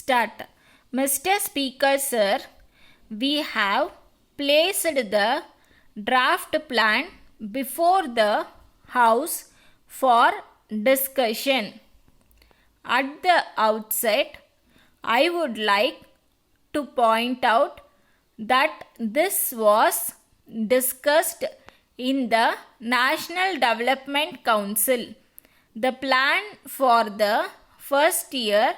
start. Mr. Speaker, sir, we have placed the draft plan before the House for discussion. At the outset, I would like to point out that this was discussed in the National Development Council. The plan for the first year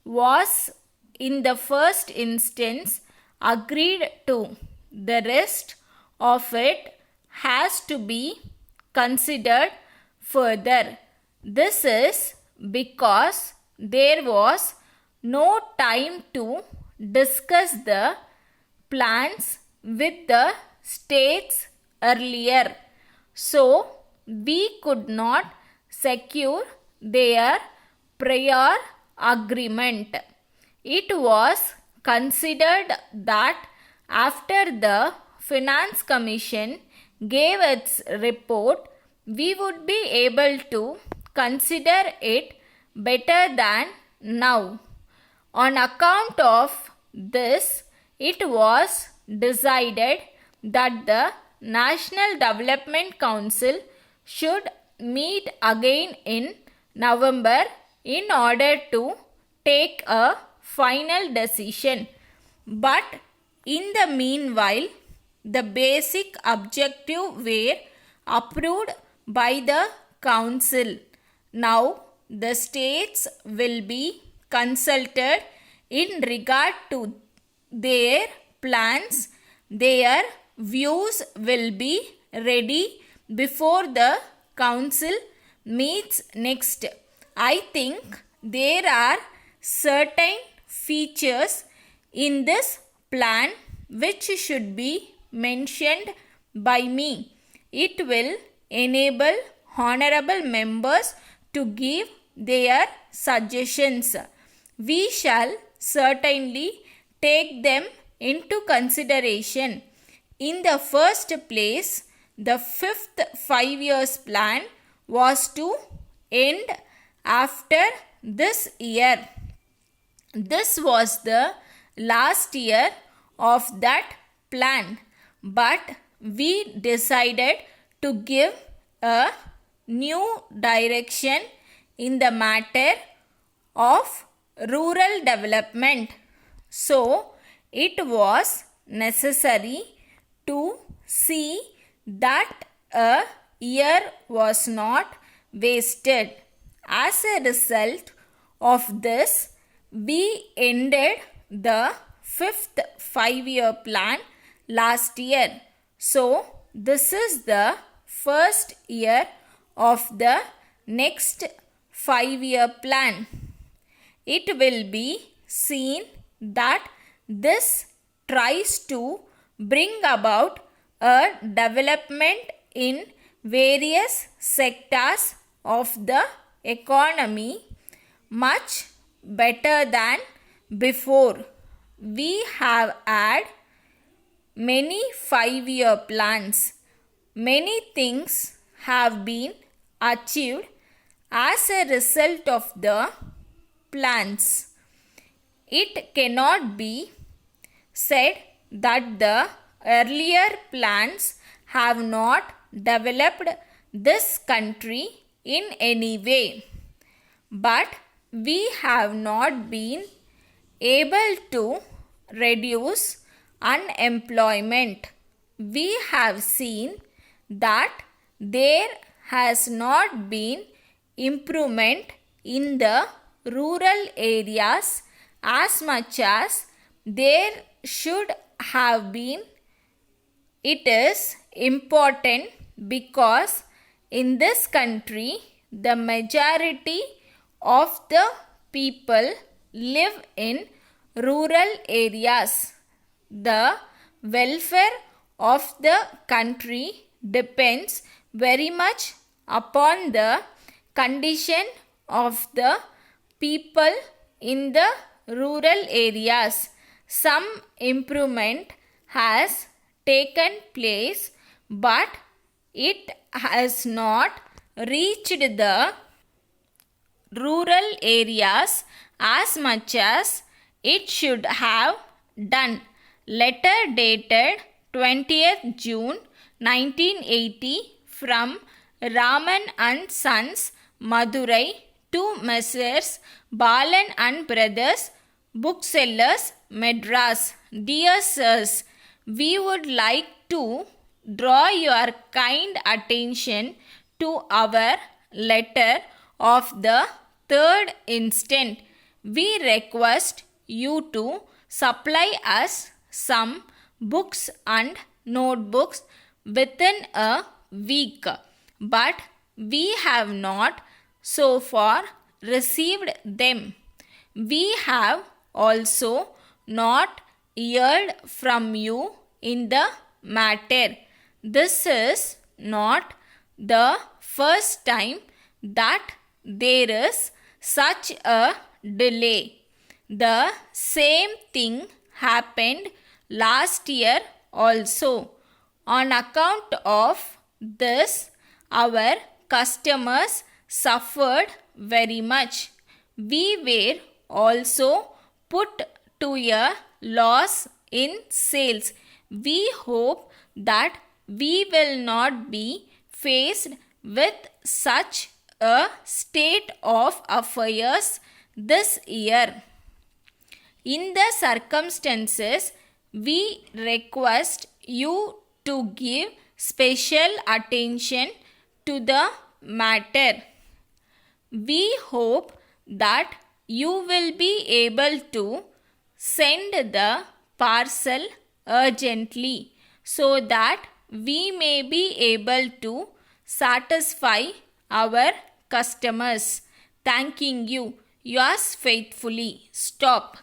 was in the first instance agreed to. The rest of it has to be considered further. This is because there was no time to discuss the plans with the states earlier, so we could not secure their prior agreement. It was considered that after the Finance Commission gave its report, we would be able to consider it better than now. On account of this, it was decided that the National Development Council should meet again in November in order to take a final decision. But in the meanwhile, the basic objective were approved by the Council. Now the states will be consulted in regard to their plans. Their views will be ready before the Council meets next. I think there are certain features in this plan which should be mentioned by me. It will enable honorable members to give their suggestions. We shall certainly take them into consideration. In the first place, the fifth 5 years plan was to end after this year. This was the last year of that plan, but we decided to give a new direction in the matter of rural development. So, it was necessary to see that a year was not wasted. As a result of this, we ended the fifth 5-year plan last year. So, this is the first year of the next 5-year plan. It will be seen that this tries to bring about a development in various sectors of the economy much better than before. We have had many 5-year plans. Many things have been achieved as a result of the plans. It cannot be said that the earlier plans have not developed this country in any way, but we have not been able to reduce unemployment. We have seen that there has not been improvement in the rural areas as much as there should have been. It is important because in this country the majority of the people live in rural areas. The welfare of the country depends very much upon the condition of the people in the rural areas. Some improvement has taken place, but it has not reached the rural areas as much as it should have done. Letter dated 20th June 1980 from Raman and Sons, Madurai to Messrs. Balan and Brothers, Booksellers, Madras. Dear Sirs, we would like to draw your kind attention to our letter of the 3rd instant. We request you to supply us some books and notebooks within a week, but we have not so far received them. We have also not heard from you in the matter. This is not the first time that there is such a delay. The same thing happened last year also. On account of this, our customers suffered very much. We were also put to a loss in sales. We hope that we will not be faced with such a state of affairs this year. In the circumstances, we request you to give special attention to the matter. We hope that you will be able to send the parcel urgently so that we may be able to satisfy our customers. Thanking you. Yours faithfully. Stop.